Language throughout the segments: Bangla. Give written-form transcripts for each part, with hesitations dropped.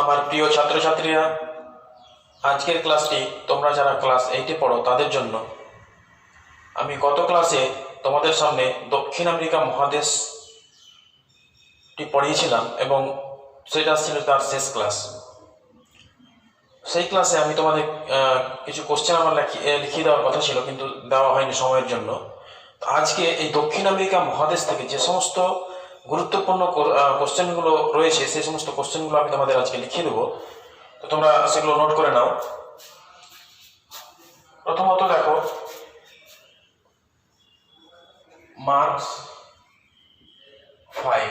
আমার প্রিয় ছাত্রছাত্রীরা, আজকের ক্লাসটি তোমরা যারা ক্লাস 8-এ পড়ো তাদের জন্য। আমি গত ক্লাসে তোমাদের সামনে দক্ষিণ আমেরিকা মহাদেশটি পড়িয়েছিলাম এবং সেটা ছিল তার শেষ ক্লাস। সেই ক্লাসে আমি তোমাদের কিছু কোশ্চেন আমার লিখিয়ে দেওয়ার কথা ছিল, কিন্তু দেওয়া হয়নি সময়ের জন্য। আজকে এই দক্ষিণ আমেরিকা মহাদেশ থেকে যে সমস্ত গুরুত্বপূর্ণ কোশ্চেনগুলো রয়েছে সেই সমস্ত কোশ্চেনগুলো আমি তোমাদের আজকে লিখিয়ে দেবো, তো তোমরা সেগুলো নোট করে নাও। প্রথমত দেখো, মার্কস 5,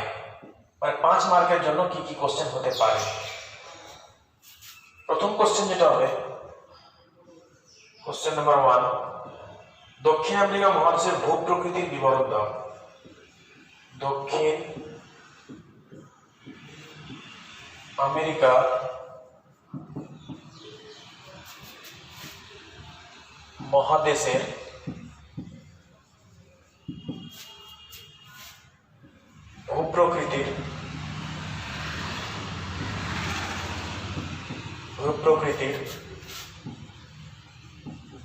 মানে 5 মার্কের জন্য কি কি কোশ্চেন হতে পারে। প্রথম কোশ্চেন যেটা হবে, কোশ্চেন নাম্বার 1, দক্ষিণ আমেরিকা মহাদেশের ভূপ্রকৃতির বিবরণ দাও। দক্ষিণ আমেরিকা মহাদেশের ভূপ্রকৃতির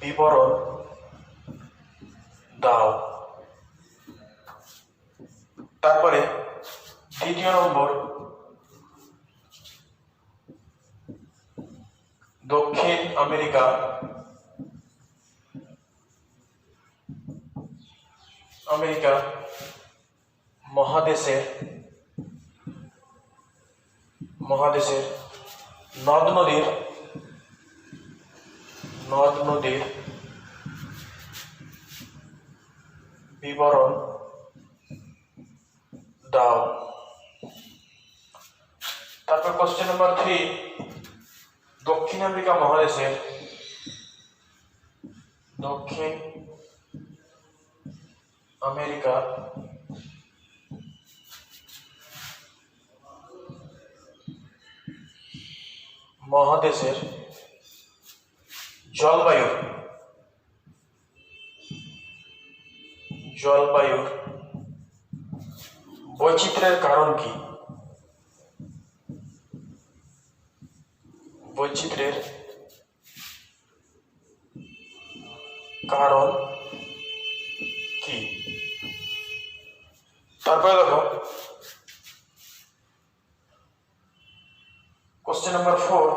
বিবরণ দাও। তারপরে দ্বিতীয় নম্বর, দক্ষিণ আমেরিকা মহাদেশের নদ নদীর বিবরণ দাও। তারপর কোশ্চেন নাম্বার 3, দক্ষিণ আমেরিকা মহাদেশের জলবায়ুর বৈচিত্র্যের কারণ কি? তারপরে দেখো, কোশ্চেন নাম্বার 4,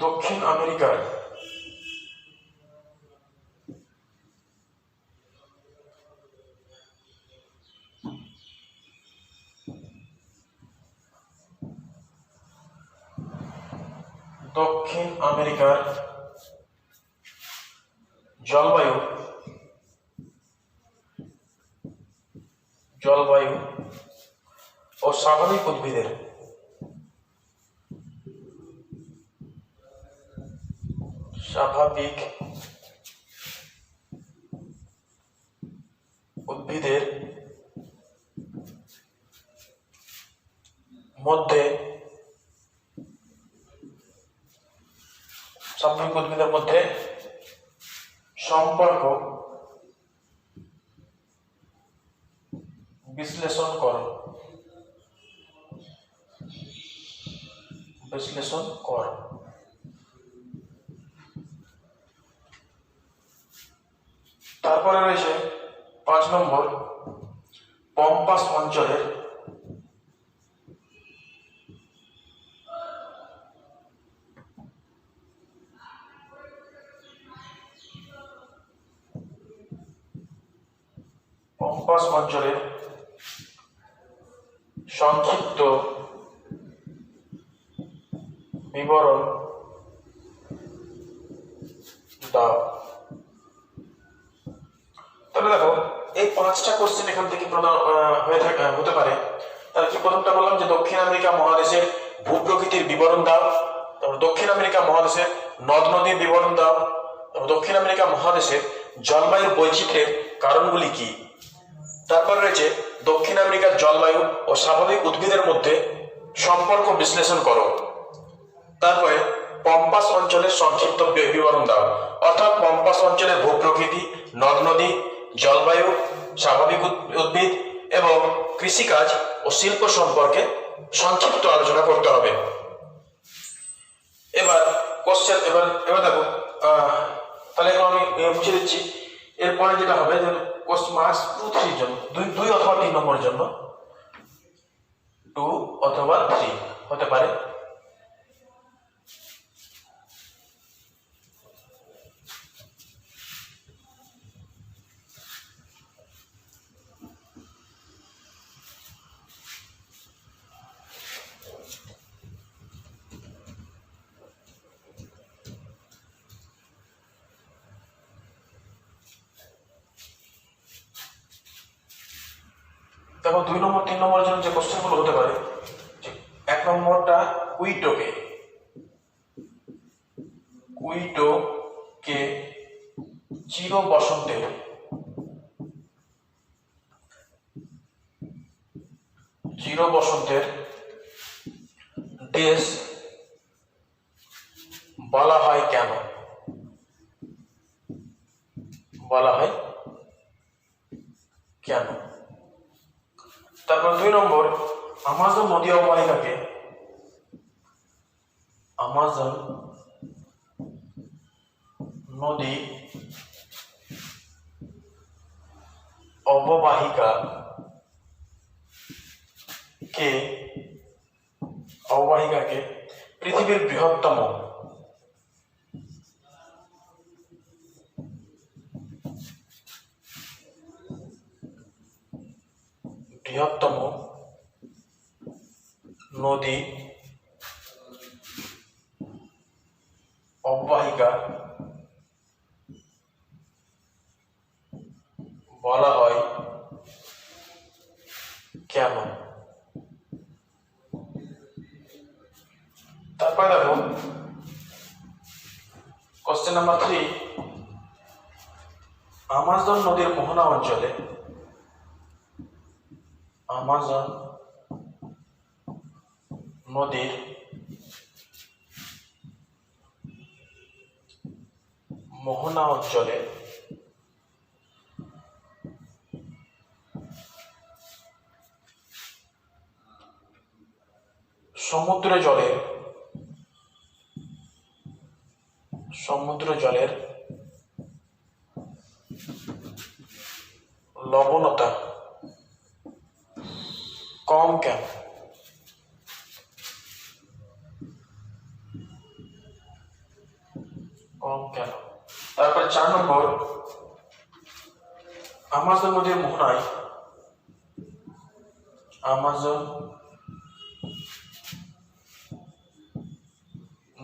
দক্ষিণ আমেরিকার জলবায়ু ও স্বাভাবিক উদ্ভিদের মধ্যে সম্পর্ক বিশ্লেষণ করো। তারপরে রয়েছে 5 নম্বর, পম্পাস অঞ্চলের সংক্ষিপ্ত বিবরণ দাও। তাহলে দেখো, এই 5টা কোশ্চেন এখান থেকে হতে পারে। তাহলে কি প্রথমটা বললাম যে দক্ষিণ আমেরিকা মহাদেশের ভূপ্রকৃতির বিবরণ দাও। তারপর দক্ষিণ আমেরিকা মহাদেশের নদ নদীর বিবরণ দাও। তারপর দক্ষিণ আমেরিকা মহাদেশের জলবায়ুর বৈচিত্র্যের কারণগুলি কি। তারপর রয়েছে দক্ষিণ আমেরিকার জলবায়ু ও স্বাভাবিক উদ্ভিদের মধ্যে সম্পর্ক বিশ্লেষণ করো। তারপরে পম্পাস অঞ্চলের সংক্ষিপ্ত বিবরণ দাও, অর্থাৎ পম্পাস অঞ্চলের ভূপ্রকৃতি, নদ নদী, জলবায়ু, স্বাভাবিক উদ্ভিদ এবং কৃষিকাজ ও শিল্প সম্পর্কে সংক্ষিপ্ত আলোচনা করতে হবে। এবার কোশ্চেন, এবার দেখো, তাহলে এখন আমি মুছে দিচ্ছি। এরপরে যেটা হবে যে মার্কস 2-3 জন্য, 2 অথবা 3 নম্বরের জন্য, 2 অথবা 3 হতে পারে। দেখো 2 নম্বর 3 নম্বরের জন্য যে কোশ্চেনগুলো হতে পারে, 1 নম্বরটা কুইটোকে চির বসন্তের দেশ বলা হয় কেন? তারপর 2 নম্বর, আমাজন নদী অববাহিকাকে অববাহিকাকে পৃথিবীর বৃহত্তম নদী অববাহিকা বলা হয় কেন? তারপরে দেখো কোশ্চেন নাম্বার 3, আমাজন নদীর মোহনা অঞ্চলে সমুদ্র জলের লবণতা কম কেন? তারপর 4 নম্বর, আমাজন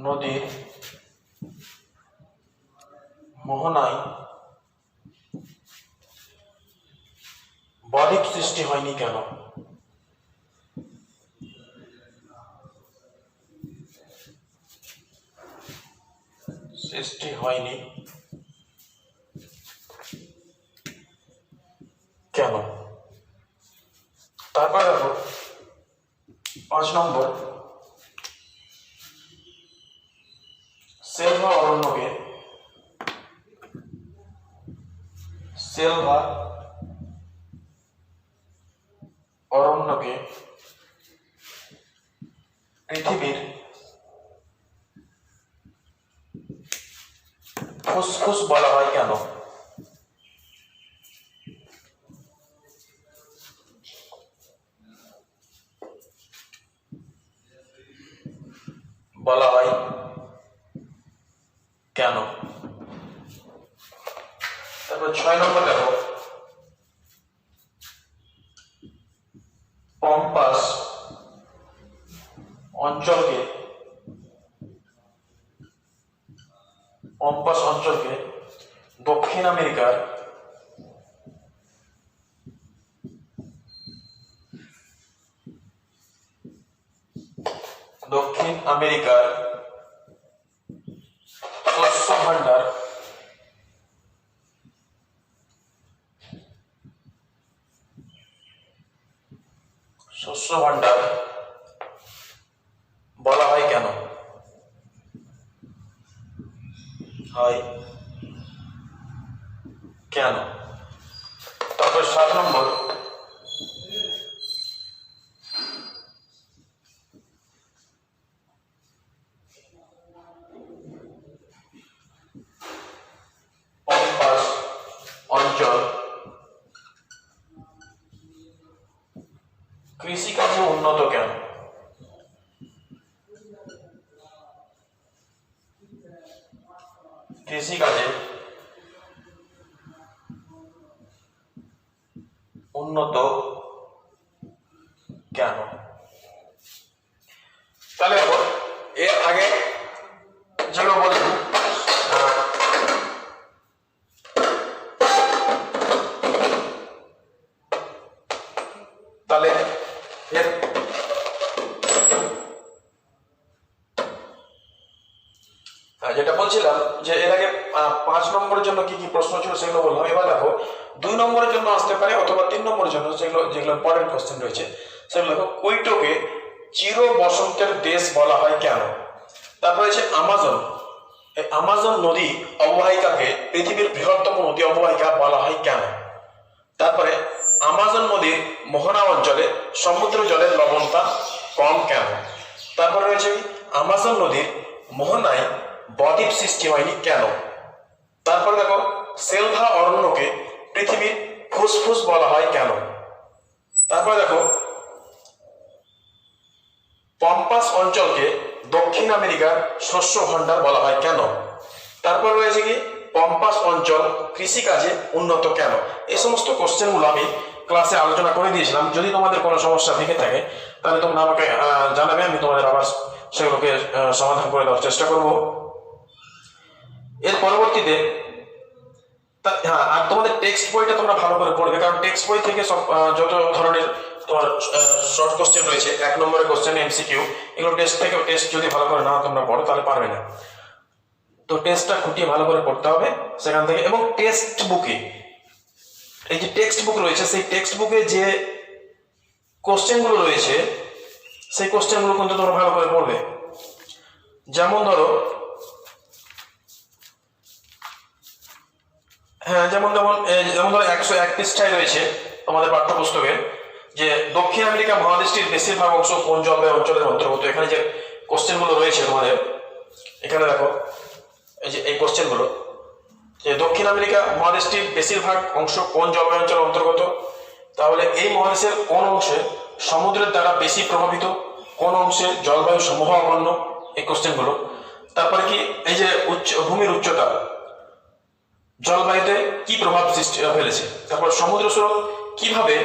নদীর মোহনায় বদ্বীপ সৃষ্টি হয়নি কেন? তারপর দেখো 5 নম্বর, সেলভা অরণ্যকে পৃথিবীর ফুসফুস বলা হয় কেন? তারপর 6 নম্বর দেখো, পম্পাস অঞ্চলকে দক্ষিণ আমেরিকার শস্য ভাণ্ডার বলা হয় কেন? তারপর 7 নম্বর, অঞ্চল কৃষিকাজে উন্নত কেন? কৃষিকাজে উন্নত কেন? তাহলে এর আগে যেগুলো বললাম তাহলে যেটা বলছিলাম যে এর আগে 5 নম্বরের জন্য কি কি প্রশ্ন ছিল সেগুলো বললাম। এবার দেখো 2 নম্বরের জন্য আসতে পারে অথবা 3 নম্বরের জন্য যেগুলো ইম্পর্টেন্ট কোশ্চেন রয়েছে সেগুলো দেখো। কুইটোকে চির বসন্তের দেশ বলা হয় কেন? তারপরে হচ্ছে আমাজন, এই আমাজন নদী অববাহিকাকে পৃথিবীর বৃহত্তম নদী অববাহিকা বলা হয় কেন? তারপরে আমাজন নদীর মোহনা অঞ্চলে সমুদ্র জলের লবণতা কম কেন? তারপরে রয়েছে আমাজন নদীর মোহনায় বদ্বীপ সৃষ্টি হয়নি কেন? তারপরে দেখো সেলভা অরণ্যকে পৃথিবীর ফুসফুস বলা হয় কেন? তারপরে দেখো পম্পাস অঞ্চলকে দক্ষিণ আমেরিকার শস্য ভাণ্ডার বলা হয় কেন? তারপর রয়েছে কি পম্পাস অঞ্চল কৃষিকাজে উন্নত কেন? এই সমস্ত কোশ্চেনগুলো আমি ক্লাসে আলোচনা করে দিয়েছিলাম। যদি তোমাদের কোনো সমস্যা থেকে থাকে তাহলে তোমরা আমাকে জানাবে, আমি তোমাদের আবার সেগুলোকে সমাধান করে দেওয়ার চেষ্টা করব। এর পরবর্তীতে হ্যাঁ, আর তোমাদের টেক্সট বইটা তোমরা ভালো করে পড়বে, কারণ টেক্সট বই থেকে সব যত ধরনের তোমার শর্ট কোশ্চেন রয়েছে, 1 নম্বরের কোশ্চেন, এমসিকিউ, এগুলো টেস্ট যদি ভালো করে না তোমরা পড়ো তাহলে পারবে না। তো টেস্টটা খুঁটিয়ে ভালো করে পড়তে হবে সেখান থেকে। এবং টেক্সট বুকে, এই যে টেক্সট বুক রয়েছে সেই টেক্সট বুকে যে কোশ্চেনগুলো রয়েছে সেই কোশ্চেনগুলো কিন্তু তোমরা ভালো করে পড়বে। যেমন ধরো যেমন ধরো 101 পৃষ্ঠায় রয়েছে তোমাদের পাঠ্যপুস্তকে যে দক্ষিণ আমেরিকা মহাদেশটির বেশিরভাগ অংশ কোন জলবায়ু অঞ্চলের অন্তর্গত। এখানে যে কোশ্চেনগুলো রয়েছে তোমাদের এখানে দেখো, এই যে এই কোশ্চেনগুলো যে দক্ষিণ আমেরিকা মহাদেশটির বেশিরভাগ অংশ কোন জলবায়ু অঞ্চলের অন্তর্গত, তাহলে এই মহাদেশের কোন অংশে সমুদ্রের দ্বারা বেশি প্রভাবিত, কোন অংশে জলবায়ু সমভাবাপন্ন, এই কোশ্চেনগুলো। তারপরে কি এই যে ভূমির উচ্চতা জলবায়ুতে কি প্রভাব সৃষ্টি ফেলেছে, তারপর সমুদ্র স্রোত কিভাবে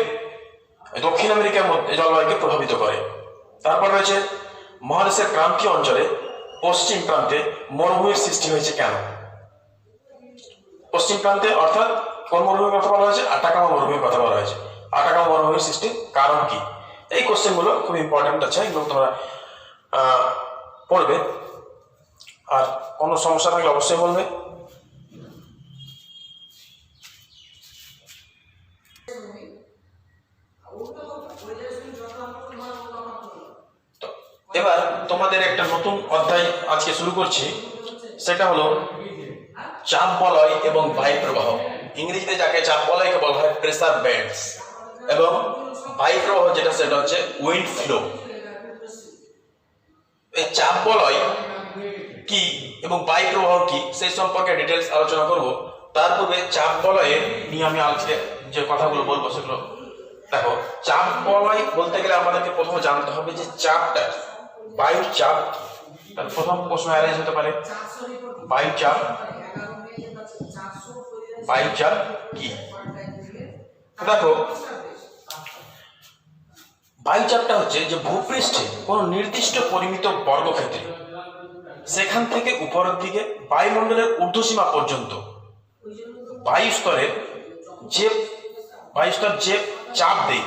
দক্ষিণ আমেরিকার মধ্যে জলবায়ুকে প্রভাবিত করে। তারপর রয়েছে মহাদেশের ক্রান্তীয় অঞ্চলে পশ্চিম প্রান্তে মরুভূমির সৃষ্টি হয়েছে কেন? পশ্চিম প্রান্তে অর্থাৎ কোন মরুভূমির কথা বলা হয়েছে? আটাকামা মরুভূমির কথা বলা হয়েছে। আটাকামা মরুভূমির সৃষ্টির কারণ কি? এই কোশ্চেনগুলো খুব ইম্পর্টেন্ট আছে, এগুলো তোমরা পড়বে। আর কোনো সমস্যা থাকলে অবশ্যই বলবে। এবার তোমাদের একটা নতুন অধ্যায় আজকে শুরু করছি, সেটা হলো চাপ বলয় এবং বায়ু প্রবাহ। ইংরেজিতে যাকে চাপ বলয়কে বলা হয় প্রেসার ব্যান্ডস, এবং বায়ু প্রবাহ যেটা সেটা হচ্ছে উইন্ড ফ্লো। এই চাপ বলয় কি এবং বায়ু প্রবাহ কি সেই সম্পর্কে ডিটেলস আলোচনা করব। তার পূর্বে চাপ বলয়ের নিয়ে আমি আজকে যে কথাগুলো বলবো সেগুলো দেখো। চাপ বলয় বলতে গেলে আমাদেরকে প্রথমে জানতে হবে যে চাপটা, বায়ুর চাপ। প্রথম প্রশ্ন অ্যারেঞ্জ হতে পারে বায়ুর চাপ কি? দেখো বায়ুচাপটা হচ্ছে যে ভূপৃষ্ঠে কোন নির্দিষ্ট পরিমিত বর্গক্ষেত্রে সেখান থেকে উপরের দিকে বায়ুমণ্ডলের ঊর্ধ্বসীমা পর্যন্ত বায়ুস্তর যে চাপ দেয়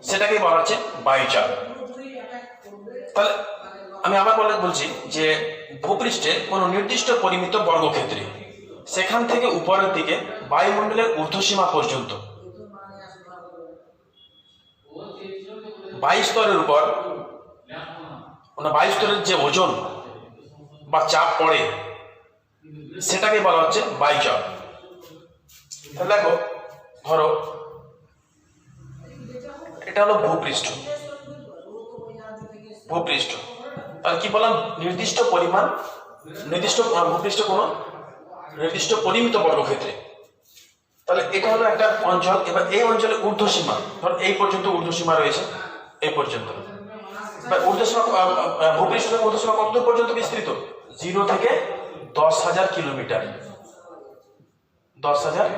সেটাকে বলা হচ্ছে বায়ুচাপ। তাহলে আমি আবার বলছি যে ভূপৃষ্ঠে কোনো নির্দিষ্ট পরিমিত বর্গক্ষেত্রে সেখান থেকে উপরের দিকে বায়ুমণ্ডলের ঊর্ধ্বসীমা পর্যন্ত বায়ুস্তরের উপর বায়ুস্তরের যে ওজন বা চাপ পড়ে সেটাকে বলা হচ্ছে বায়ুচাপ। তাহলে দেখো ধরো এটা হলো ভূপৃষ্ঠ। তাহলে কি বললাম? নির্দিষ্ট ভূপৃষ্ঠ কোনো নির্দিষ্ট পরিমিত বর্গক্ষেত্রে তাহলে এটা হলো একটা অঞ্চল। এবার এই অঞ্চলে ঊর্ধ্বসীমা, ধর এই পর্যন্ত ঊর্ধ্বসীমা রয়েছে, এই পর্যন্ত। ঊর্ধ্বসীমা ভূপৃষ্ঠ থেকে ঊর্ধ্বসীমা কতদূর পর্যন্ত বিস্তৃত? 0 থেকে 10,000 কিলোমিটার। 10,000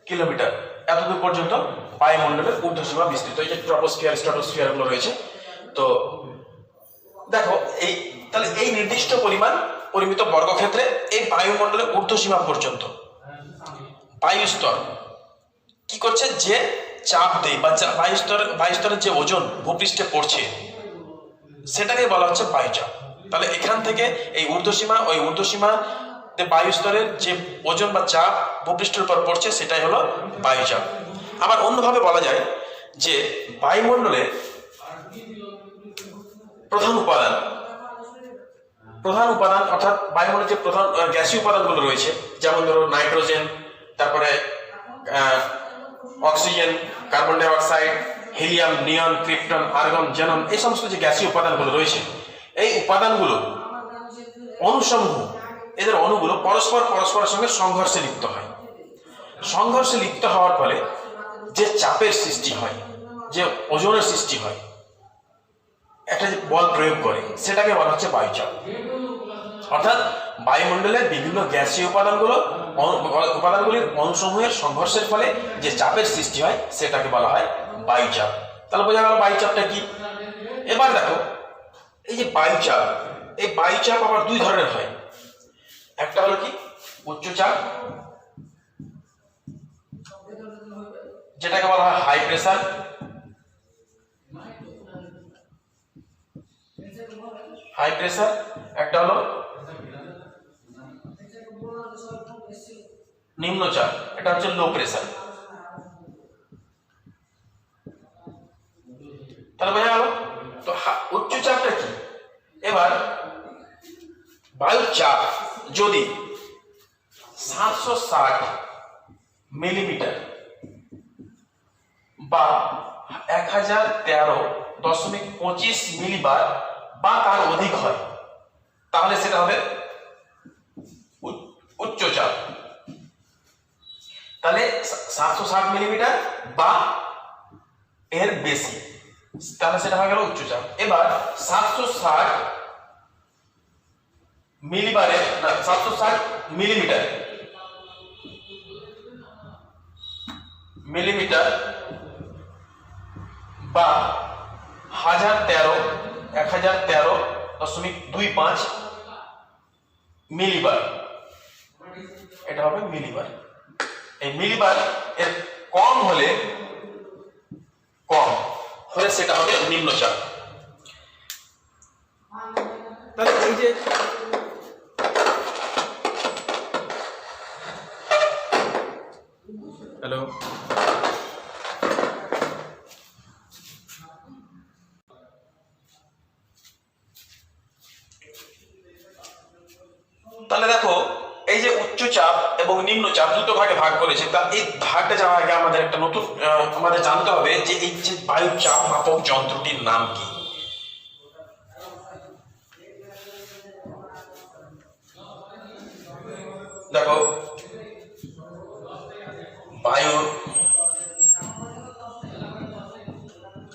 কিলোমিটার এতদূর পর্যন্ত বায়ুমণ্ডলের ঊর্ধ্বসীমা বিস্তৃত। এই যে ট্রপোস্ফিয়ার, স্ট্রাটোস্ফিয়ার গুলো রয়েছে। তো দেখো এই, তাহলে এই নির্দিষ্ট পরিমিত বর্গক্ষেত্রে এই বায়ুমণ্ডলের ঊর্ধ্বসীমা পর্যন্ত বায়ুস্তর কি করছে, যে চাপ দেয় বা বায়ুস্তরের যে ওজন ভূপৃষ্ঠে পড়ছে সেটাকে বলা হচ্ছে বায়ুচাপ। তাহলে এখান থেকে এই ঊর্ধ্বসীমা, ওই ঊর্ধ্বসীমা বায়ুস্তরের যে ওজন বা চাপ ভূপৃষ্ঠের উপর পড়ছে সেটাই হলো বায়ুচাপ। আবার অন্যভাবে বলা যায় যে বায়ুমণ্ডলের প্রধান উপাদান অর্থাৎ বায়ুমণ্ডলের যে প্রধান গ্যাসীয় উপাদানগুলো রয়েছে, যেমন ধরো নাইট্রোজেন, তারপরে oxygen, carbon die oxide, helium, নিয়ন, ক্রিপ্টন, আর্গন, জেনন, এই সমস্ত যে গ্যাসীয় উপাদানগুলো রয়েছে, এই উপাদানগুলো অণুসমূহ, এদের অণুগুলো পরস্পরের সঙ্গে সংঘর্ষে লিপ্ত হয়। সংঘর্ষে লিপ্ত হওয়ার ফলে যে চাপের সৃষ্টি হয়, যে ওজনের সৃষ্টি হয়, একটা যে বল প্রয়োগ করে সেটাকে বলা হচ্ছে বায়ুচাপ। অর্থাৎ বায়ুমণ্ডলের বিভিন্ন গ্যাসীয় উপাদানগুলির অণুসমূহের সংঘর্ষের ফলে যে চাপের সৃষ্টি হয় সেটাকে বলা হয় বায়ুচাপ। তাহলে বোঝা গেল বায়ুচাপটা কি। এবার দেখো এই যে বায়ুচাপ, এই বায়ুচাপ আবার দুই ধরনের হয়। একটা হলো কি উচ্চচাপ, যেটাকে বলা হয় হাই প্রেসার, একটা হলো নিম্নচাপ, এটা হচ্ছে লো প্রেসার। তাহলে বোঝা গেল। তো উচ্চচাপটা কি? এবার বায়ুর চাপ যদি 760 মিলিমিটার বা 1013.25 মিলিবার বা তার অধিক হয় তাহলে সেটা হবে উচ্চচাপ। তাহলে 760 মিলিমিটার বা এর বেশি, তাহলে সেটা হয়ে গেল উচ্চচাপ। এবার 760 মিলিবারের না 760 মিলিমিটার বা 1013.25 মিলিবার, এটা হবে মিলিবার। এই মিলিবার এর কম হলে সেটা হবে নিম্নচাপ। তাহলে এই যে হ্যালো, তাহলে দেখো এই যে উচ্চচাপ এবং নিম্নচাপ দুটো ভাগে ভাগ করেছে। তা এই ভাগটা যাওয়ার আগে আমাদের একটা নতুন আমাদের জানতে হবে যে এই যে বায়ুর চাপ মাপক যন্ত্রটির নাম কি। দেখো বায়ুর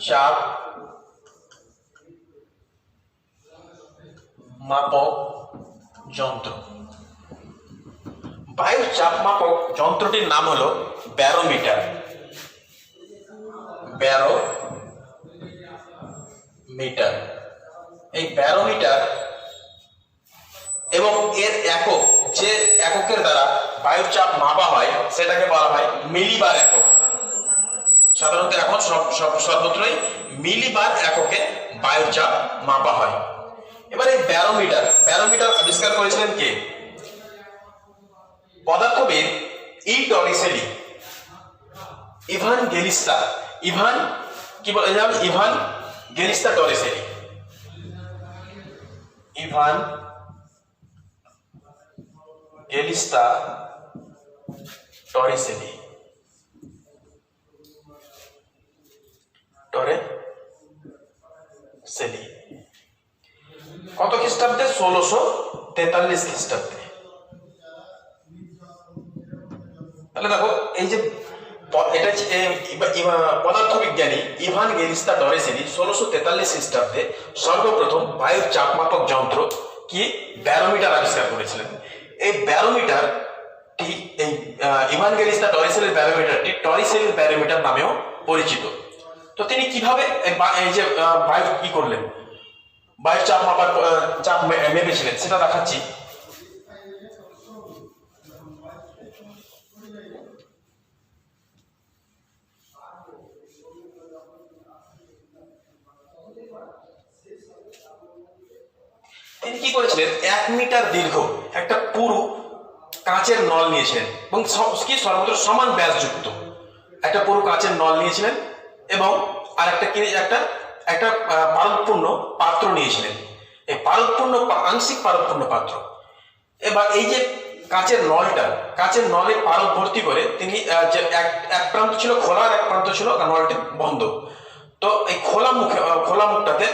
চাপ মাপক যন্ত্র, বায়ুর চাপ মাপক যন্ত্রটির নাম হলো ব্যারোমিটার। এই ব্যারোমিটার এবং এর একক, যে এককের দ্বারা বায়ুর চাপ মাপা হয় সেটাকে বলা হয় মিলিবার একক। সাধারণত এখন সর্বত্রই মিলিবার এককে বায়ুর চাপ মাপা হয়। এবার এই ব্যারোমিটার আবিষ্কার করেছিলেন কে? পদার্থবিদ ইভান গেলিস্তা টরিসেলি। কত খ্রিস্টাব্দে? 1643 খ্রিস্টাব্দে। তাহলে তাহলে দেখো এই যে এটা পদার্থবিজ্ঞানী ইভানগেলিস্তা ডরেসেলি 1643 খ্রিস্টাব্দে সর্বপ্রথম বায়ুর চাপমাপক যন্ত্র কি ব্যারোমিটার আবিষ্কার করেছিলেন। এই ব্যারোমিটারটি এই ইভানগেলিস্তা ডরেসেলের ব্যারোমিটারটি টরিসেলের ব্যারোমিটার নামেও পরিচিত। তো তিনি কিভাবে এই যে বায়ু কি করলেন, বায়ুর চাপ মাপার চাপ মেপেছিলেন সেটা দেখাচ্ছি। তিনি কি করেছিলেন, 1 মিটার দীর্ঘ একটা পুরু কাঁচের নল নিয়েছিলেন এবং কি সর্বত্র সমান ব্যাসযুক্ত একটা পুরু কাঁচের নল নিয়েছিলেন এবং আর একটা কি একটা পারদপূর্ণ পাত্র নিয়েছিলেন। এই পারদপূর্ণ আংশিক পারদপূর্ণ পাত্র। এবার এই যে কাঁচের নলে পারদ ভর্তি করে তিনি যে এক প্রান্ত ছিল খোলা আর এক প্রান্ত ছিল নলটি বন্ধ। তো এই খোলা মুখটাতে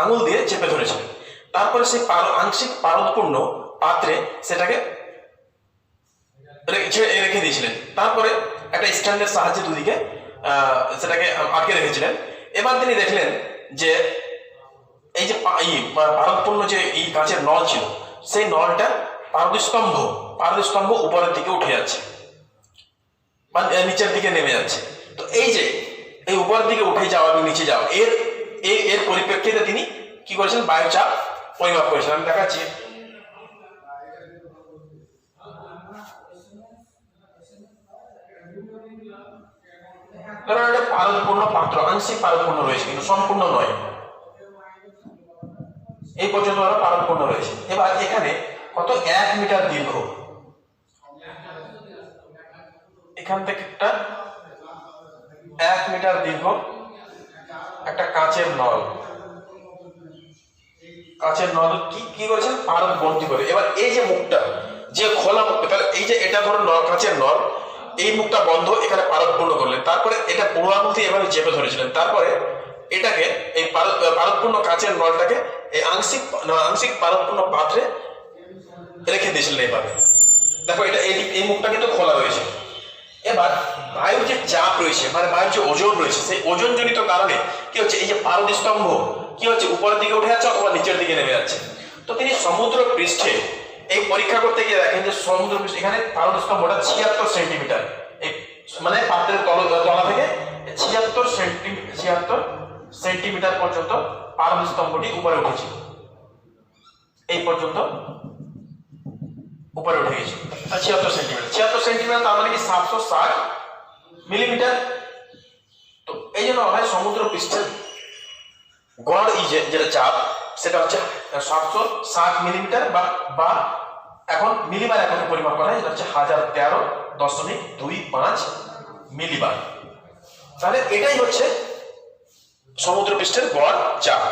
আঙুল দিয়ে চেপে ধরেছিলেন। তারপরে সেই আংশিক পারদপূর্ণ পাত্রে সেটাকে রেখে দিয়েছিলেন। তারপরে একটা স্ট্যান্ডের সাহায্যে দুদিকে সেটাকে আটকে রেখেছিলেন। এবার তিনি দেখলেন যে এই যে পারদপূর্ণ যে এই কাঁচের নল ছিল সেই নলটা পারদস্তম্ভ উপরের দিকে উঠে যাচ্ছে বা নিচের দিকে নেমে যাচ্ছে। তো এই যে এই উপরের দিকে উঠে যাওয়া এবং নিচে যাওয়া এর পরিপ্রেক্ষিতে তিনি কি করেছেন, বায়ুর চাপ পরিমাপ করেছেন। আমি দেখাচ্ছি। কারণ এটা পারদপূর্ণ পাত্র, আংশিক পারদপূর্ণ রয়েছে কিন্তু সম্পূর্ণ নয়, এই পর্যন্ত আরো পারদপূর্ণ রয়েছে। এবার এখানে কত 1 মিটার দীর্ঘ, এখান থেকে একটা 1 মিটার দীর্ঘ একটা কাঁচের নল কি করেছেন, পারদ ভর্তি করে। এবার এই যে মুখটা যে খোলা মুখটা, তাহলে এই যে এটা ধরো কাঁচের নল, এই মুখটা বন্ধ, এখানে পারদ পূর্ণ করলেন। তারপরে এটা বুড়ো আঙুল দিয়ে এভাবে চেপে ধরেছিলেন। তারপরে এটাকে এই পারদপূর্ণ কাঁচের নলটাকে এই আংশিক পারদপূর্ণ পাত্রে রেখে দিয়েছিলেন এইভাবে। দেখো এটা এই মুখটা কিন্তু খোলা রয়েছে। এবার বায়ুর যে চাপ রয়েছে মানে বায়ুর যে ওজন রয়েছে সেই ওজন জনিত কারণে কি হচ্ছে, এই যে পারদ স্তম্ভ কি হচ্ছে, উপরের দিকে উঠে যাচ্ছে অথবা নিচের দিকে নেমে যাচ্ছে। তো তিনি সমুদ্র পৃষ্ঠে এই পরীক্ষা করতে গিয়ে দেখেন যে সমুদ্র পৃষ্ঠে এখানে পারদ স্তম্ভটা 76 সেন্টিমিটার, এই মানে পাত্রের তলা থেকে 76 সেন্টিমিটার পর্যন্ত পারদ স্তম্ভটি উপরে উঠেছিল, এই পর্যন্ত উপরে উঠে গেছে 76 সেন্টিমিটার, তার মানে কি 760 মিলিমিটার। তো এই জন্য হয় সমুদ্র পৃষ্ঠের গড় যেটা চাপ সেটা হচ্ছে 760 মিলিমিটার বা এখন মিলিবার এককে পরিমাপ করা হয়, যেটা হচ্ছে 1013.25 মিলিবার। তাহলে এটাই হচ্ছে সমুদ্র পৃষ্ঠের গড় চাপ।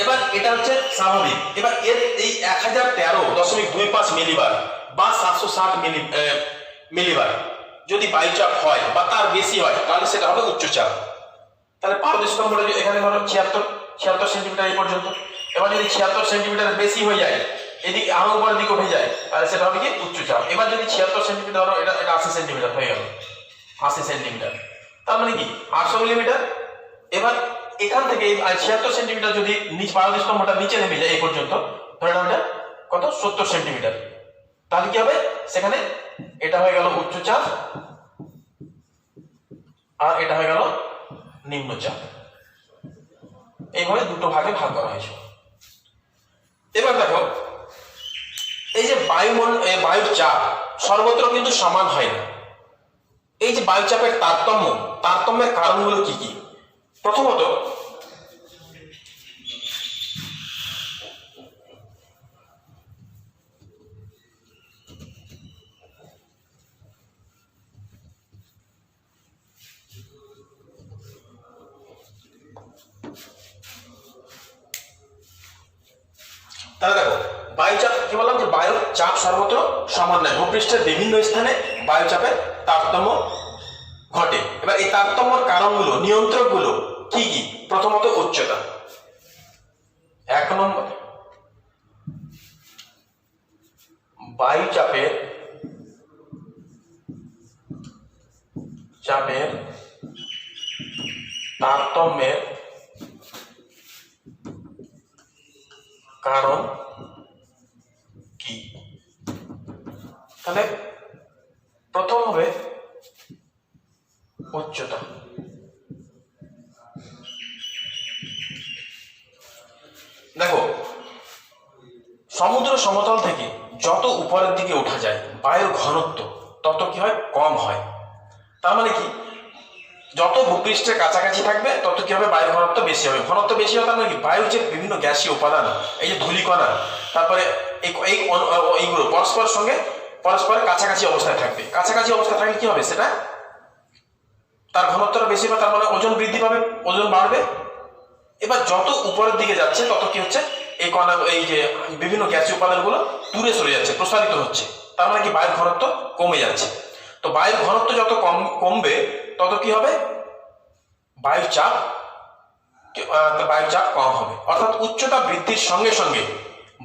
এবার এটা হচ্ছে স্বাভাবিক। এবার এর এই 1013.25 মিলিবার বা 760 মিলিবার যদি বায়ুচাপ হয় বা তার বেশি হয় তাহলে সেটা হবে উচ্চচাপ। তাহলে পারদ স্তম্ভটা এখানে ধরো 76 সেন্টিমিটার এই পর্যন্ত। এবার যদি 76 সেন্টিমিটার বেশি হয়ে যায়, এদিকে আরো উপরের দিকে উঠে যায়, তাহলে সেটা হবে কি উচ্চচাপ। এবার যদি 76 সেন্টিমিটার ধরো, এটা 80 সেন্টিমিটার হয়ে গেল, 80 সেন্টিমিটার তার মানে কি 800 মিলিমিটার। এবার এখান থেকে 76 সেন্টিমিটার যদি পারদ স্তম্ভটা নিচে নেমে যায় এই পর্যন্ত, ধরে নাও এটা কত 70 সেন্টিমিটার, তাহলে কি হবে, সেখানে এটা হয়ে গেল উচ্চচাপ আর এটা হয়ে গেল নিম্নচাপ। এইভাবে দুটো ভাগে ভাগ করা হয়েছে। এবার দেখো এই যে বায়ুর চাপ সর্বত্র কিন্তু সমান হয় না। এই যে বায়ুচাপের তারতম্যের কারণগুলো কি কি? প্রথমত তাহলে দেখো বায়ুচাপ কি বললাম, যে বায়ুর চাপ সর্বত্র সমান নয়, ভূপৃষ্ঠের বিভিন্ন স্থানে বায়ুচাপের তারতম্য ঘটে। এবার এই তারতম্যের কারণগুলো, নিয়ন্ত্রকগুলো কি কি? প্রথমত উচ্চতা, 1 নম্বর বায়ুচাপের চাপের তারতম্যের কারণ কি? তাহলে প্রথম হবে উচ্চতা। দেখো, সমুদ্র সমতল থেকে যত উপরের দিকে ওঠা যায় বায়ুর ঘনত্ব তত কি হয়? কম হয়। তার মানে কি, যত ভূপৃষ্ঠের কাছাকাছি থাকবে তত কি হবে? বায়ুর ঘনত্ব বেশি হবে। ঘনত্ব বেশি হবে তার মানে কি, বায়ুর যে বিভিন্ন গ্যাসীয় উপাদান, এই যে ধূলিকণা, তারপরে এইগুলো পরস্পরের কাছাকাছি অবস্থায় থাকবে। কাছাকাছি অবস্থায় থাকলে কি হবে? সেটা তার ঘনত্বটা বেশি হবে, তার মানে ওজন বৃদ্ধি পাবে, ওজন বাড়বে। এবার যত উপরের দিকে যাচ্ছে তত কি হচ্ছে? এই যে বিভিন্ন গ্যাসীয় উপাদানগুলো দূরে সরে যাচ্ছে, প্রসারিত হচ্ছে। তার মানে কি, বায়ুর ঘনত্ব কমে যাচ্ছে। তো বায়ুর ঘনত্ব যত কমবে তত কি হবে? বায়ুর চাপ কম হবে। অর্থাৎ উচ্চতা বৃদ্ধির সঙ্গে সঙ্গে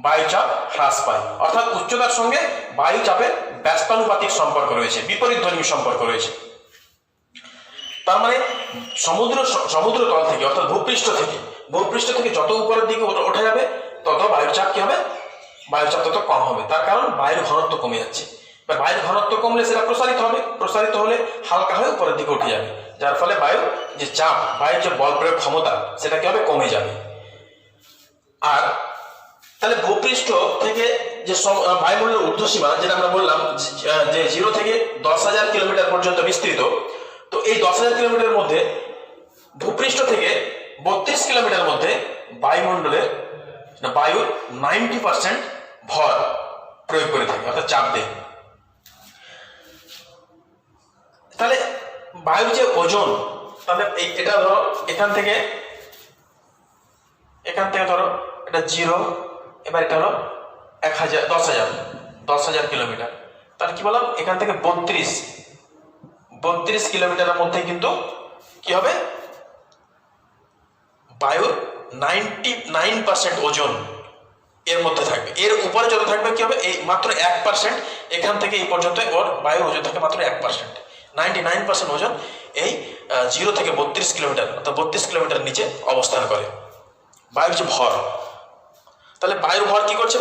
বায়ুচাপ হ্রাস পায়। অর্থাৎ উচ্চতার সঙ্গে বায়ু চাপের ব্যস্তানুপাতিক সম্পর্ক রয়েছে, বিপরীতধর্মী সম্পর্ক রয়েছে। তার মানে সমুদ্রতল থেকে অর্থাৎ ভূপৃষ্ঠ থেকে যত উপরের দিকে ওঠা যাবে তত বায়ুর চাপ কি হবে? বায়ুর চাপ তত কম হবে। তার কারণ বায়ুর ঘনত্ব কমে যাচ্ছে। বায়ুর ঘনত্ব কমলে সেটা প্রসারিত হবে, প্রসারিত হলে হালকা হয়ে উপরের দিকে উঠে যাবে, যার ফলে বায়ুর যে চাপ, বায়ুর যে বল প্রয়োগ ক্ষমতা, সেটা কি হবে? কমে যাবে। আর তাহলে ভূপৃষ্ঠ থেকে যে বায়ুমণ্ডলের ঊর্ধ্বসীমা, যেটা আমরা বললাম যে 0 থেকে 10,000 কিলোমিটার পর্যন্ত বিস্তৃত, তো এই 10,000 কিলোমিটার মধ্যে ভূপৃষ্ঠ থেকে 32 কিলোমিটার মধ্যে বায়ুর 90% ভর প্রয়োগ করে থাকে, অর্থাৎ চাপ দেয়। তাহলে বায়ুর যে ওজন, তাহলে এটা ধরো এখান থেকে ধরো এটা 0, এবার এটা হলো 10,000 কিলোমিটার। তাহলে কি বললাম? এখান থেকে 32 কিলোমিটারের মধ্যে কিন্তু কি হবে? বায়ুর 99% ওজন এর মধ্যে থাকবে। এর উপরে যত থাকবে কি হবে? এই মাত্র 1%, এখান থেকে এই পর্যন্ত ওর বায়ুর ওজন থাকে মাত্র 1%। 99% ওজন এই 0 থেকে 32 কিলোমিটার অর্থাৎ 32 কিলোমিটার নিচে অবস্থান করে বায়ুর যে ভর। তাহলে বায়ুর ভর কি করছে?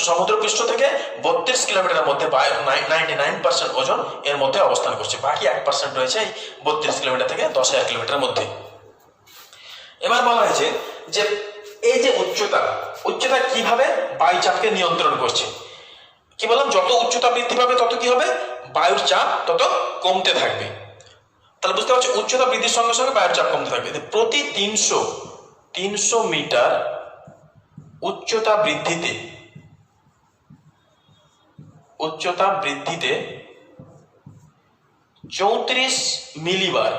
সমুদ্রপৃষ্ঠ থেকে 32 কিলোমিটারের মধ্যে বায়ু 99% ওজন এর মধ্যে অবস্থান করছে। বাকি 1% রয়েছে এই 32 কিলোমিটার থেকে 10,000 কিলোমিটারের মধ্যে। এবার বলা হয়েছে যে এই যে উচ্চতা কিভাবে বায়ুচাপকে নিয়ন্ত্রণ করছে। কি বললাম? যত উচ্চতা বৃদ্ধি পাবে তত কি হবে? বায়ুর চাপ তত কমতে থাকবে। তাহলে বুঝতে পারছো, উচ্চতা বৃদ্ধির সঙ্গে সঙ্গে বায়ুর চাপ কমতে থাকবে। প্রতি 300 মিটার উচ্চতা বৃদ্ধিতে 34 মিলিবার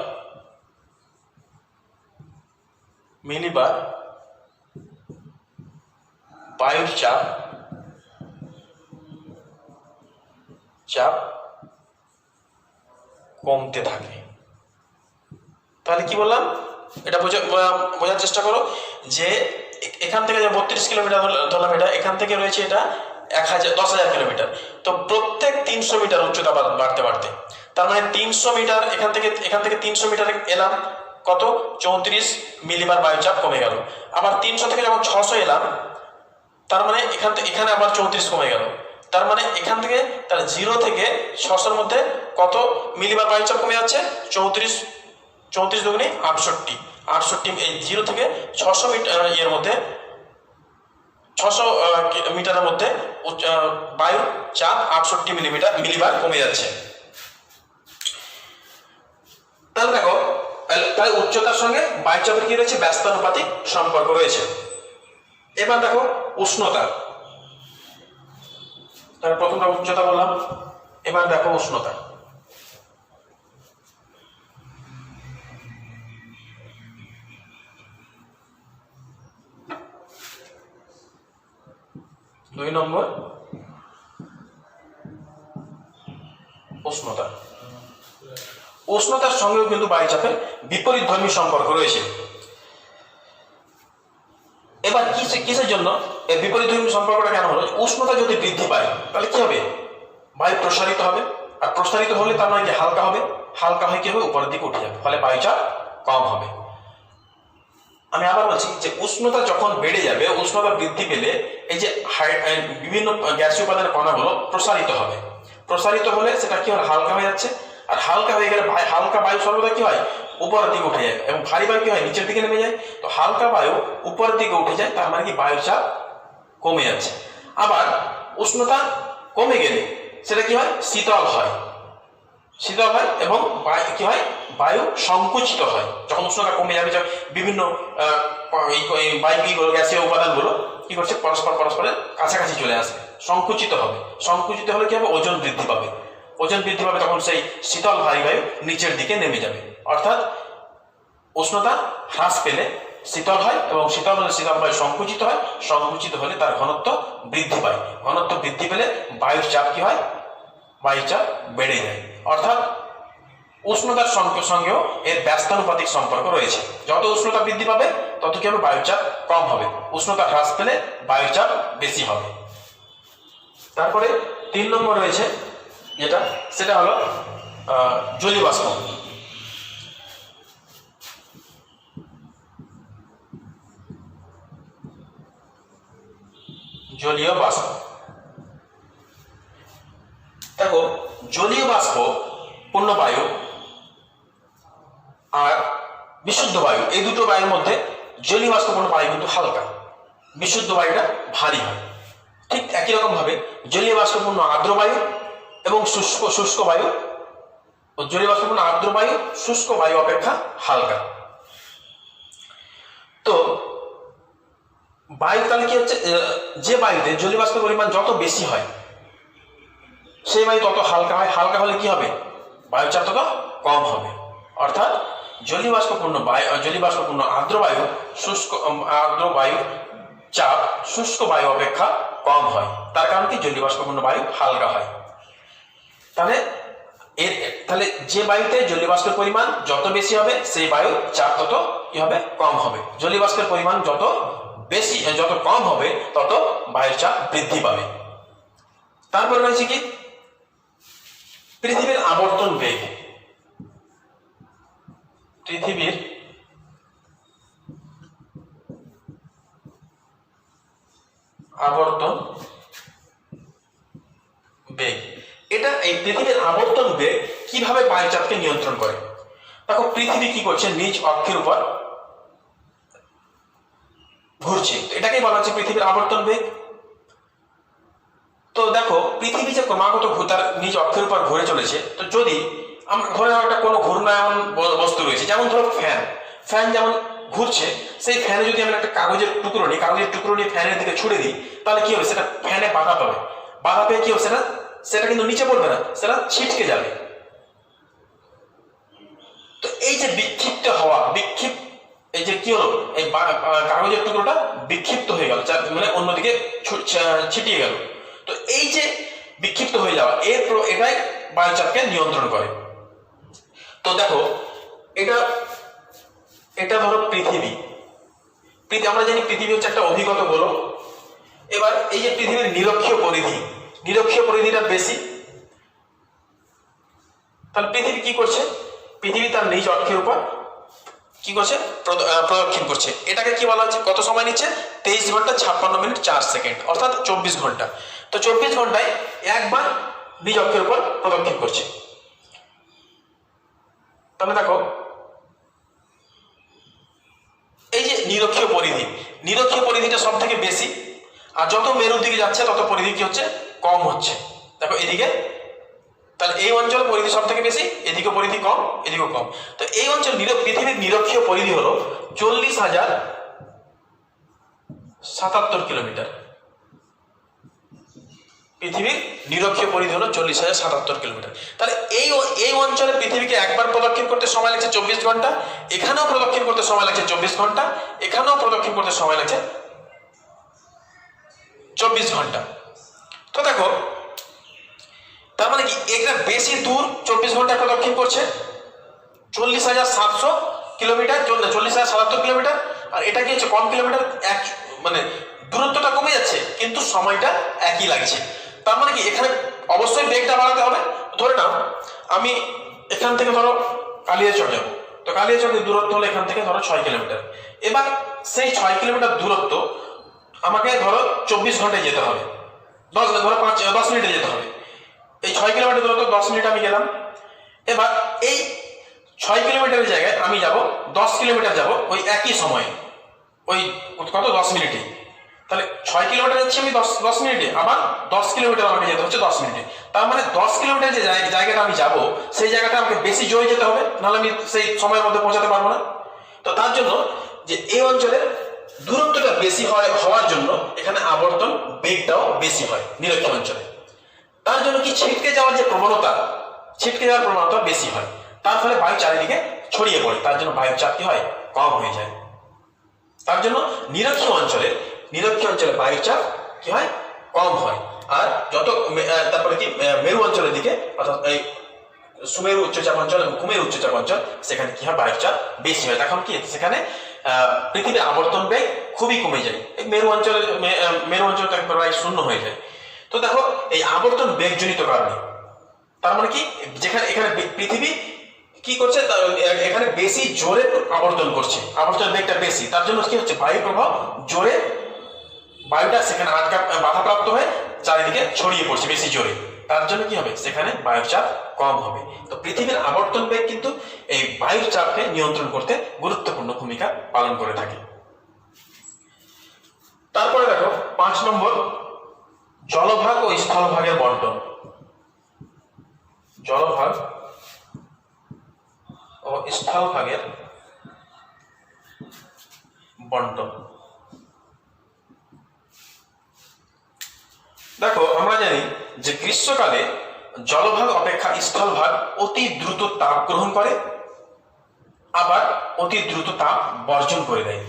বায়ুর চাপ কমতে থাকে। তাহলে কি বললাম? এটা বোঝার চেষ্টা করো যে এখান থেকে যে 32 কিলোমিটার ধরলাম, এখান থেকে রয়েছে এটা 10,000 কিলোমিটার। তো প্রত্যেক 300 মিটার উচ্চতা বাড়তে তার মানে 300 মিটার এখান থেকে 300 মিটার এলাম, কত? 34 মিলিবার বায়ুচাপ কমে গেল। আবার 300 থেকে যখন 600 এলাম, তার মানে এখানে আবার 34 কমে গেল। তার মানে এখান থেকে 0 থেকে 600-র মধ্যে কত মিলিবার বায়ুচাপ কমে যাচ্ছে? 34 দুগুণে 68। এই 0 থেকে 600 মিটার এর মধ্যে 600 মিটারের মধ্যে বায়ুর চাপ 68 মিলিবার কমে যাচ্ছে। তাহলে দেখো, তাই উচ্চতার সঙ্গে বায়ুচাপের কি রয়েছে? ব্যস্তানুপাতিক সম্পর্ক রয়েছে। এবার দেখো উষ্ণতা। তাহলে প্রথমটা উচ্চতা বললাম, এবার দেখো উষ্ণতা। দুই নম্বর উষ্ণতার সঙ্গেও কিন্তু বায়ুচাপের বিপরীতধর্মী সম্পর্ক রয়েছে। এবার কিসের জন্য এই বিপরীতধর্মী সম্পর্কটা কেন হলো? উষ্ণতা যদি বৃদ্ধি পায় তাহলে কি হবে? বায়ু প্রসারিত হবে, আর প্রসারিত হলে তার মানে কি হালকা হবে। হালকা হয়ে কি হবে, উপরের দিকে উঠে যাবে, ফলে বায়ুচাপ কম হবে। আমি আবার বলছি যে উষ্ণতা যখন বেড়ে যাবে, উষ্ণতা বৃদ্ধি পেলে এই যে বিভিন্ন গ্যাসীয় উপাদানের কণাগুলো প্রসারিত হবে। প্রসারিত হলে সেটা কি হয়, হালকা হয়ে যাচ্ছে। আর হালকা হয়ে গেলে হালকা বায়ু সর্বদা কি হয়, উপরের দিকে উঠে যায়, এবং ভারী বায়ু কি হয়, নিচের দিকে নেমে যায়। তো হালকা বায়ু উপরের দিকে উঠে যায়, তার মানে কি বায়ুর চাপ কমে যাচ্ছে। আবার উষ্ণতা কমে গেলে সেটা কি হয়, শীতল হয়, শীতল হয় এবং কি হয়, বায়ু সংকুচিত হয়। যখন উষ্ণতা কমে যাবে, বিভিন্ন বায়ুগুলো, গ্যাসীয় উপাদানগুলো কি করছে, পরস্পরের কাছাকাছি চলে আসবে, সংকুচিত হবে। সংকুচিত হলে কি হবে, ওজন বৃদ্ধি পাবে। ওজন বৃদ্ধি পাবে, তখন সেই শীতল ভারী বায়ু নিচের দিকে নেমে যাবে। অর্থাৎ উষ্ণতা হ্রাস পেলে শীতল হয়, এবং শীতল হলে শীতল বায়ু সংকুচিত হয়, সংকুচিত হলে তার ঘনত্ব বৃদ্ধি পায়। ঘনত্ব বৃদ্ধি পেলে বায়ুর চাপ কি হয়, বায়ুর চাপ বেড়ে যায়। অর্থাৎ উষ্ণতার সঙ্গেও এর ব্যস্তানুপাতিক সম্পর্ক রয়েছে। যত উষ্ণতা বৃদ্ধি পাবে তত কি হবে, বায়ুর চাপ কম হবে। উষ্ণতা হ্রাস পেলে বায়ুর চাপ বেশি হবে। তারপরে 3 নম্বর রয়েছে যেটা, সেটা হলো জলীয় বাষ্প। জলীয় বাষ্প, দেখো জলীয় বাষ্প পূর্ণ বায়ু আর বিশুদ্ধ বায়ু, এই দুটো বায়ুর মধ্যে জলীয় বাষ্পপূর্ণ বায়ু কিন্তু হালকা, বিশুদ্ধ বায়ুটা ভারী হয়। ঠিক একই রকম ভাবে জলীয় বাষ্পপূর্ণ আর্দ্র বায়ু এবং শুষ্ক বায়ু, জলীয় বাষ্পপূর্ণ আর্দ্র বায়ু শুষ্ক বায়ু অপেক্ষা হালকা। তো বায়ু তাহলে কি হচ্ছে, যে বায়ুতে জলীয় বাষ্পের পরিমাণ যত বেশি হয় সেই বায়ু তত হালকা হয়। হালকা হলে কি হবে, বায়ুচাপ তত কম হবে। অর্থাৎ জলীয় বাষ্পপূর্ণ আর্দ্র বায়ু আর্দ্র বায়ুর চাপ শুষ্ক বায়ু অপেক্ষা কম হয়। তার কারণ কি, জলীয় বাষ্পপূর্ণ বায়ু হালকা হয়। তাহলে যে বায়ুতে জলীয় বাষ্পের পরিমাণ যত বেশি হবে সেই বায়ুর চাপ তত কি হবে, কম হবে। জলীয় বাষ্পের পরিমাণ যত কম হবে তত বায়ুর চাপ বৃদ্ধি পাবে। তারপরে রয়েছে কি, পৃথিবীর আবর্তন বেগ। পৃথিবীর আবর্তন বেগ, এটা এই পৃথিবীর আবর্তন বেগ কিভাবে বায়ুচাপকে নিয়ন্ত্রণ করে। দেখো পৃথিবী কি করছে, নিজ অক্ষের উপর ঘুরছে, এটাকেই বলা হচ্ছে পৃথিবীর আবর্তন বেগ। তো দেখো পৃথিবী যে ক্রমাগত তার নিজ অক্ষের উপর ঘুরে চলেছে, তো যদি আমরা ধরে নাও একটা কোনো ঘূর্ণায়মান বস্তু রয়েছে, যেমন ধরো ফ্যান যেমন ঘুরছে, সেই ফ্যানে যদি আমরা একটা কাগজের টুকরো নিয়ে ফ্যানের দিকে ছুড়ে দিই, তাহলে কি হবে, সেটা ফ্যানে বাধা পাবে। বাধা পেয়ে কি হবে, সেটা কিন্তু নিচে পড়বে না, সেটা ছিটকে যাবে। তো এই যে বিক্ষিপ্ত হওয়া, এই যে কি হলো, এই কাগজের টুকরোটা বিক্ষিপ্ত হয়ে গেল, মানে অন্যদিকে ছিটিয়ে গেল। তো এই যে বিক্ষিপ্ত হয়ে যাওয়া, এটাই বায়ুচাপকে নিয়ন্ত্রণ করে। তো দেখো এটা ধরো পৃথিবী, আমরা জানি পৃথিবী হচ্ছে একটা অভিগত গোলক। এবার এই যে পৃথিবীর নিরক্ষীয় পরিধিটা বেশি, তাহলে পৃথিবী কি করছে, পৃথিবী তার নিজ অক্ষের উপর কি করছে, প্রদক্ষিণ করছে। এটাকে কি বলা হচ্ছে, কত সময় নিচ্ছে, 23 ঘন্টা 56 মিনিট 4 সেকেন্ড, অর্থাৎ 24 ঘন্টা। তো 24 ঘন্টায় একবার নিজ অক্ষের উপর প্রদক্ষিণ করছে। তাহলে দেখো এই যে নিরক্ষীয় পরিধিটা সব থেকে বেশি, আর যত মেরুর দিকে যাচ্ছে তত পরিধি কি হচ্ছে, কম হচ্ছে। দেখো এদিকে, তাহলে এই অঞ্চল পরিধি সব থেকে বেশি, এদিকে পরিধি কম, এদিকেও কম। তো এই অঞ্চল পৃথিবীর নিরক্ষীয় পরিধি হলো 40,077 কিলোমিটার। পৃথিবীর নিরক্ষীয় পরিধি হলো 40,077 কিলোমিটার। তাহলে এই অঞ্চলে পৃথিবীকে একবার প্রদক্ষিণ করতে সময় লাগছে 24 ঘন্টা, এখানেও প্রদক্ষিণ করতে সময় লাগছে 24 ঘন্টা, এখানেও প্রদক্ষিণ করতে সময় লাগছে 24 ঘন্টা। তো দেখো তার মানে কি, এটা বেশি দূর 24 ঘন্টায় প্রদক্ষিণ করছে, 40,700 কিলোমিটার, 40,077 কিলোমিটার। আর এটা কি হচ্ছে, কম কিলোমিটার, এক মানে দূরত্বটা কমে যাচ্ছে কিন্তু সময়টা একই লাগছে। তার মানে কি, এখানে অবশ্যই বেগটা বাড়াতে হবে। ধরে নাও আমি এখান থেকে ধরো কালিয়াচক যাবো, তো কালিয়াচকের দূরত্ব হলো এখান থেকে ধরো 6 কিলোমিটার। এবার সেই 6 কিলোমিটার দূরত্ব আমাকে ধরো 24 ঘন্টায় যেতে হবে, 10 মিনিটে যেতে হবে। এই 6 কিলোমিটার দূরত্ব 10 মিনিট আমি গেলাম। এবার এই 6 কিলোমিটারের জায়গায় আমি যাব 10 কিলোমিটার যাব ওই একই সময়ে, ওই কত 10 মিনিটে। তাহলে 6 কিলোমিটার হচ্ছে আমি 10 মিনিটে, আবার 10 কিলোমিটার আমাকে যেতে হচ্ছে 10 মিনিটে। তার মানে 10 কিলোমিটার যে জায়গাটা আমি যাব সেই জায়গাটা আমাকে বেশি জোরে যেতে হবে, নাহলে আমি সেই সময়ের মধ্যে পৌঁছাতে পারবো না। তো তার জন্য যে এই অঞ্চলের দূরত্বটা বেশি হওয়ার জন্য এখানে আবর্তন বেগটাও বেশি হয় নিরক্ষীয় অঞ্চলে। তার জন্য কি ছিটকে যাওয়ার প্রবণতা বেশি হয়, তার ফলে বায়ু চারিদিকে ছড়িয়ে পড়ে, তার জন্য বায়ুর চাপ কি হয়, কম হয়ে যায়। তার জন্য নিরক্ষীয় অঞ্চলে বায়ুর চাপ কি হয়, কম হয়। আর যত তারপরে কি মেরু অঞ্চলের দিকে, অর্থাৎ এই সুমেরু উচ্চচাপ অঞ্চল এবং কুমেরু উচ্চচাপ অঞ্চল, সেখানে কি হয়, বায়ুর চাপ বেশি হয়। তখন কি সেখানে পৃথিবীর আবর্তন বেগ খুবই কমে যায়, মেরু অঞ্চলটা প্রায় শূন্য হয়ে যায়। তো দেখো এই আবর্তন বেগজনিত কারণে, তার মানে কি এখানে পৃথিবী কি করছে, এখানে বেশি জোরে আবর্তন করছে, আবর্তন বেগটা বেশি। তার জন্য কি হচ্ছে, বায়ু প্রবাহ জোরে, বায়ুটা সেখানে বাধাপ্রাপ্ত হয়ে চারিদিকে ছড়িয়ে পড়ছে বেশি জোরে। তার জন্য কি হবে, সেখানে বায়ুর চাপ কম হবে। তো পৃথিবীর আবর্তন বেগ কিন্তু এই বায়ুর চাপকে নিয়ন্ত্রণ করতে গুরুত্বপূর্ণ ভূমিকা পালন করে থাকে। তারপরে দেখো 5 নম্বর, জলভাগ ও স্থলভাগের বন্টন। জলভাগ ও স্থলভাগের বন্টন। দেখো আমরা জানি যে গ্রীষ্মকালে জলভাগ অপেক্ষা স্থলভাগ অতি দ্রুত তাপ গ্রহণ করে, আবার অতি দ্রুত তাপ বর্জন করে দেয়।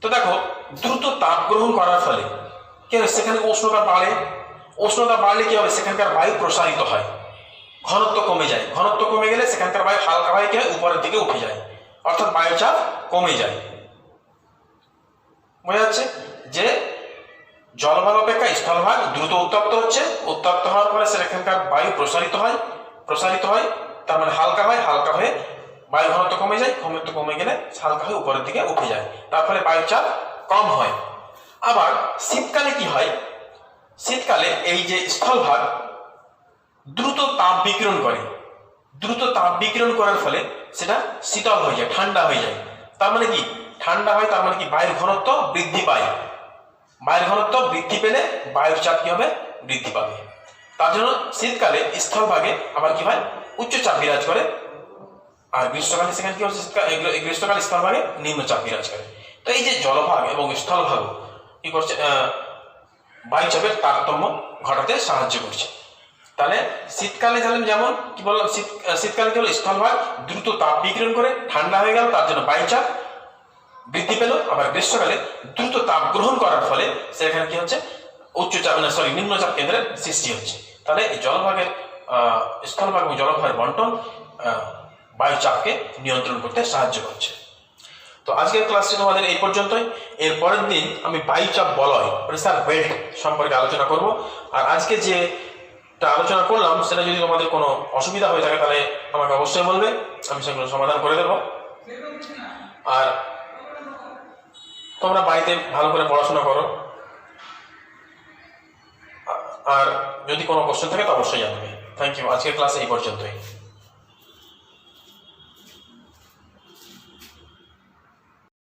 তো দেখো দ্রুত তাপ গ্রহণ করার ফলে কি হয়, সেখানে উষ্ণতা বাড়লে কি হবে, সেখানকার বায়ু প্রসারিত হয়, ঘনত্ব কমে যায়। ঘনত্ব কমে গেলে সেখানকার বায়ু হালকা বায়ু কি হয়, উপরের দিকে উঠে যায়, অর্থাৎ বায়ু চাপ কমে যায়। বোঝা যাচ্ছে যে জলভাগ অপেক্ষা স্থলভাগ দ্রুত উত্তপ্ত হচ্ছে, উত্তপ্ত হওয়ার পরে সেখানকার বায়ু প্রসারিত হয়, তার মানে হালকা হয়ে বায়ু ঘনত্ব কমে যায়, ঘনত্ব কমে গেলে হালকা হয়ে উপরের দিকে উঠে যায়, তার ফলে বায়ুর চাপ কম হয়। আবার শীতকালে কি হয়, শীতকালে এই যে স্থলভাগ দ্রুত তাপ বিকিরণ করার ফলে সেটা শীতল হয়ে যায়, ঠান্ডা হয়ে যায়। তার মানে কি বায়ুর ঘনত্ব বৃদ্ধি পায়, বায়ুর ঘনত্ব বৃদ্ধি পেলে বায়ুর চাপ কি হবে, বৃদ্ধি পাবে। তার জন্য শীতকালে স্থলভাগে আবার কি হয়, উচ্চচাপ বিরাজ করে, আর গ্রীষ্মকালে সেখানে কি হচ্ছে, গ্রীষ্মকালে স্থলভাগে নিম্নচাপ বিরাজ করে। তো এই যে জলভাগ এবং স্থলভাগ কি করছে, বায়ুচাপের তারতম্য ঘটাতে সাহায্য করছে। তাহলে শীতকালে যেমন কি বললাম, শীতকালে কি হলো, স্থলভাগ দ্রুত তাপ বিকিরণ করে ঠান্ডা হয়ে গেল, তার জন্য বায়ুচাপ বৃদ্ধি পেল। আবার গ্রীষ্মকালে দ্রুত তাপ গ্রহণ করার ফলে সেখানে কি হচ্ছে, নিম্নচাপ কেন্দ্রের সৃষ্টি হচ্ছে। তাহলে এই স্থলভাগ এবং জলভাগের বন্টন বায়ুচাপকে নিয়ন্ত্রণ করতে সাহায্য করছে। তো আজকের ক্লাসটি তোমাদের এই পর্যন্তই। এর পরের দিন আমি বায়ুচাপ বলয়, প্রেসার বেল্ট সম্পর্কে আলোচনা করব। আর আজকে যেটা আলোচনা করলাম সেটা যদি তোমাদের কোনো অসুবিধা হয়ে থাকে তাহলে আমাকে অবশ্যই বলবে, আমি সেগুলো সমাধান করে দেবো। আর তোমরা বাড়িতে ভালো করে পড়াশোনা করো, আর যদি কোনো কোশ্চেন থাকে তো অবশ্যই জানাবে। Thank you. আজকের ক্লাসে এই পর্যন্তই।